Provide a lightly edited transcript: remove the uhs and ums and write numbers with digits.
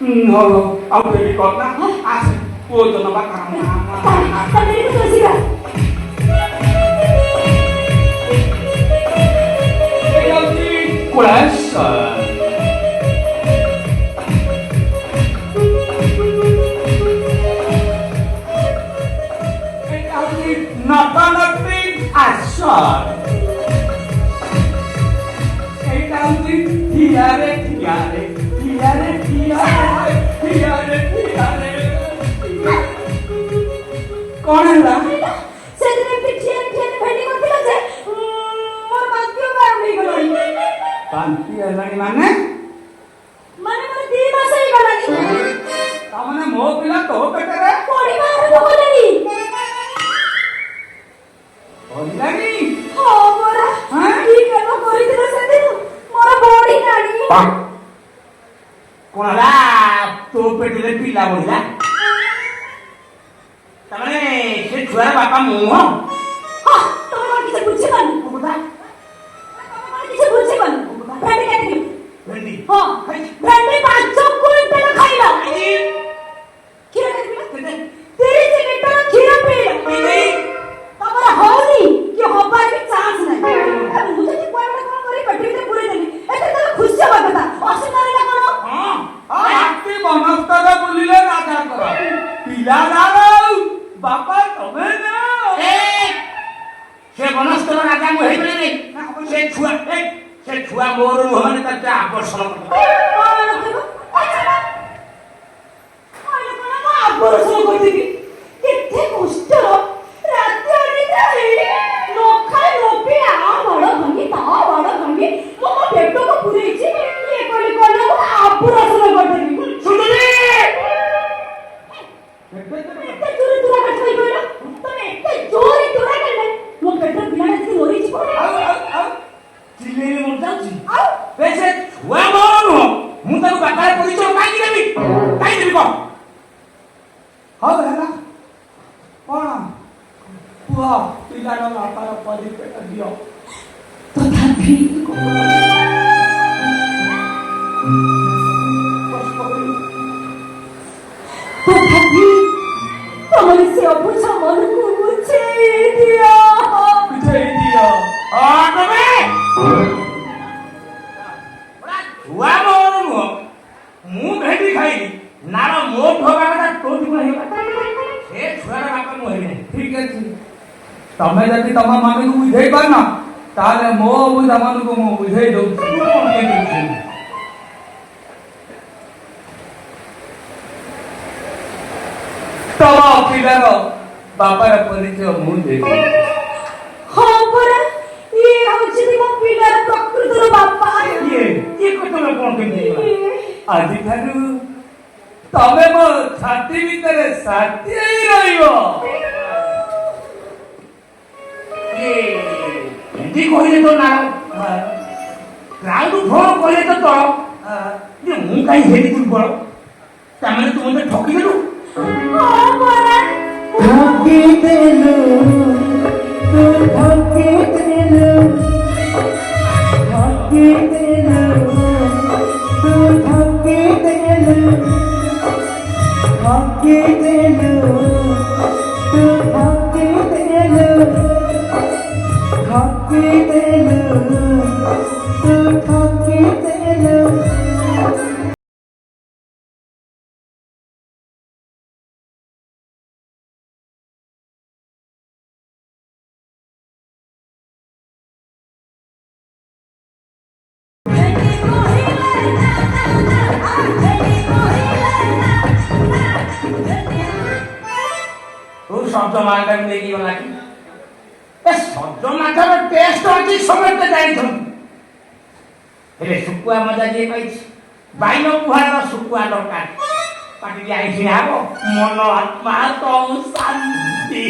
Aku dari kota, asik, puto na bakang Tadi itu tuh sih kan? Kurasa. Napa-napi asal. Tiare. कौन है ला? सेदिन पिठियन भेटी करथिला जे मोर बांतियो गरम नहीं गलई। बांती हेलानी माने? माने मोर 2 मास ही गलानी। तामने मो पिला तो पेटे रे? कोड़ी मार तो गलानी। होलानी? हो मोरा। हां? ई केनो करिथिला सेदिन मोर बॉडी नानी। कोणाला तो पेटे रे पिला बोलिला? तमने से छुआ बापा मुंह हां तमे मार किसे बुझे बानी कोदा तमे मार किसे बुझे बानी कोदा भेटी केती भेंडी हां भेटी 5 क्विंटल खाइला खीर केती तेरी से लीटर खीर पीला तमरा होनी कि होबार भी चांस नहीं मुझे कि कोई बड़ा काम करी बैटरी ते पूरे देली एते तो खुश होबा कथा असुमारे ना कोन हां आती बनस्तर बोलिले राजा कर पिला लाओ बापा तमे ना से बनस्तर राजा मु हेइ रे से छुआ मोर मोहन तते आकर्षण तमे जदि तमा माने को बुझेई पाना ताले मो बुझा माने को मो बुझेई दो कोन के दिछि तमा पिलारो बापार परिचय मु दे हां परा ये होछि मो पिलार प्रकृतिर बापा ये को तमे कोन के दिछि आदि थारु तमे मो छाती भीतर साथी ही रहियो हिंदी कहले तो ना क्राउड फ्लोर कहले तो ये मु काई हेडी तुम बड़ तमने तुम तो ठकी देलु हां परा ठकी देलु तू ठकी देलु ठकी देलु तू ठकी देलु ठकी देलु तू ठकी देलु ठकी देलु तू ठकी देलु तू शब्द मार्ग में की वाला की शब्द माथार टेस्ट अच्छी समझते जाइछन हेले सुकुआ मजा जे पाइछ बाइनो पुहार सुकुआ दरकार पाटी आइछि आबो मन आत्मा तो शांति